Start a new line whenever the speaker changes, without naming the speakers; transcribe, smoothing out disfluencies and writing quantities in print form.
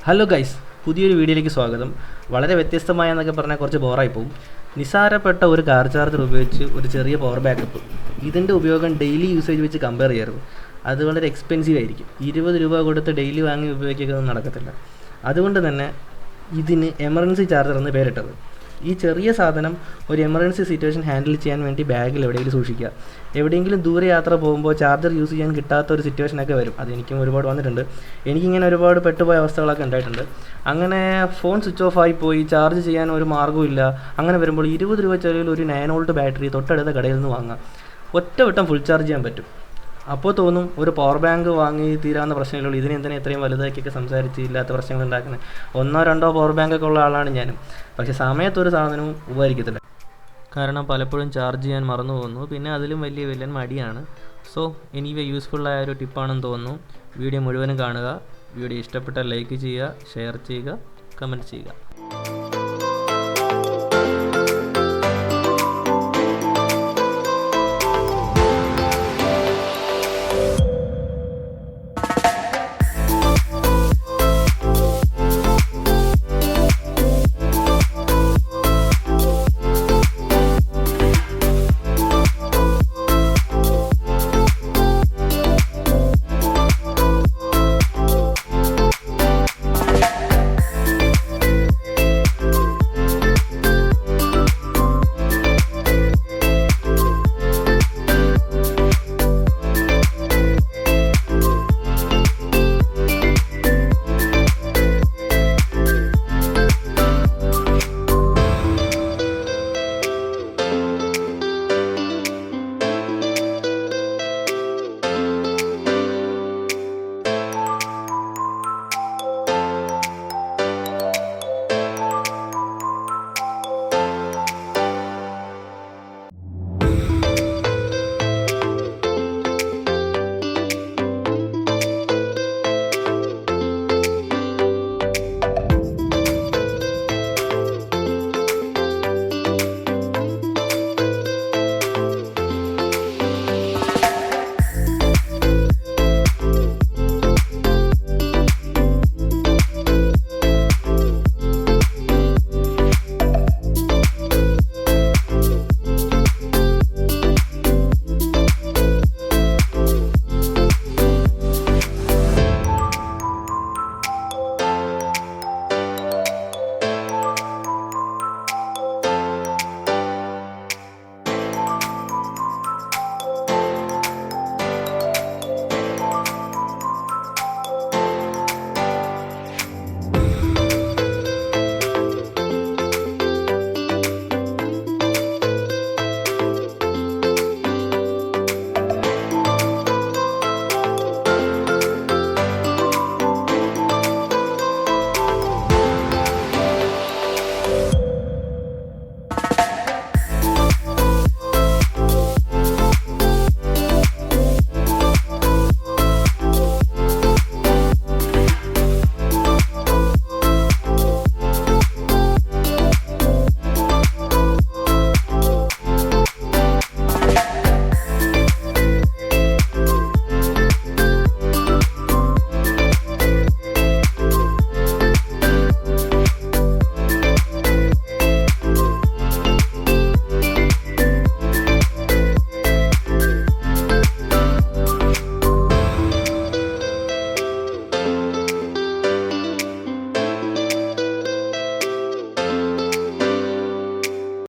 Hello guys, പുതിയൊരു വീഡിയോയിലേക്ക് സ്വാഗതം. വളരെ വ്യത്യസ്തമായ എന്നൊക്കെ പറഞ്ഞാൽ കുറച്ച് ബോറായി പോകും. നിസ്സാരപ്പെട്ട ഒരു കാർ ചാർജർ ഉപയോഗിച്ച് ഒരു ചെറിയ പവർ ബാക്കപ്പ്. ഇതിൻ്റെ ഉപയോഗം ഡെയിലി യൂസേജ് വെച്ച് കമ്പയർ ചെയ്യരുത്. അത് വളരെ എക്സ്പെൻസീവ് ആയിരിക്കും. 20 രൂപ കൊടുത്ത് ഡെയിലി വാങ്ങി ഉപയോഗിക്കുകയൊന്നും നടക്കത്തില്ല. അതുകൊണ്ട് തന്നെ ഇതിന് എമർജൻസി ചാർജർ എന്ന് പേരിട്ടത്. ഈ ചെറിയ സാധനം ഒരു എമർജൻസി സിറ്റുവേഷൻ ഹാൻഡിൽ ചെയ്യാൻ വേണ്ടി ബാഗിൽ എവിടെയെങ്കിലും സൂക്ഷിക്കുക. എവിടെയെങ്കിലും ദൂരെ യാത്ര പോകുമ്പോൾ ചാർജർ യൂസ് ചെയ്യാൻ കിട്ടാത്ത ഒരു സിറ്റുവേഷനൊക്കെ വരും. അതെനിക്കും ഒരുപാട് വന്നിട്ടുണ്ട്. എനിക്കിങ്ങനെ ഒരുപാട് പെട്ടുപോയ അവസ്ഥകളൊക്കെ ഉണ്ടായിട്ടുണ്ട്. അങ്ങനെ ഫോൺ സ്വിച്ച് ഓഫ് ആയി പോയി, ചാർജ് ചെയ്യാൻ ഒരു മാർഗ്ഗമില്ല. അങ്ങനെ വരുമ്പോൾ 20 രൂപ ചെലവിൽ ഒരു 9 വോൾട്ട് ബാറ്ററി തൊട്ടടുത്ത കടയിൽ നിന്ന് വാങ്ങാം. ഒറ്റവട്ടം ഫുൾ ചാർജ് ചെയ്യാൻ പറ്റും. അപ്പോൾ തോന്നും ഒരു പവർ ബാങ്ക് വാങ്ങി തീരാവുന്ന പ്രശ്നങ്ങളുള്ളൂ, ഇതിനെന്തിനാ ഇത്രയും വലുതാക്കിയൊക്കെ സംസാരിച്ച് ഇല്ലാത്ത പ്രശ്നങ്ങൾ ഉണ്ടാക്കുന്നത്. 1-2 പവർ ബാങ്കൊക്കെ ഉള്ള ആളാണ് ഞാനും. പക്ഷേ സമയത്തൊരു സാധനവും ഉപകരിക്കത്തില്ല. കാരണം പലപ്പോഴും ചാർജ് ചെയ്യാൻ മറന്നു പോകുന്നു. പിന്നെ അതിലും വലിയ വില്ലൻ മടിയാണ്. സോ എനിവേ യൂസ്ഫുള്ളായ ഒരു ടിപ്പാണെന്ന് തോന്നുന്നു. വീഡിയോ മുഴുവനും കാണുക. വീഡിയോ ഇഷ്ടപ്പെട്ടാൽ ലൈക്ക് ചെയ്യുക, ഷെയർ ചെയ്യുക, കമൻറ്റ് ചെയ്യുക.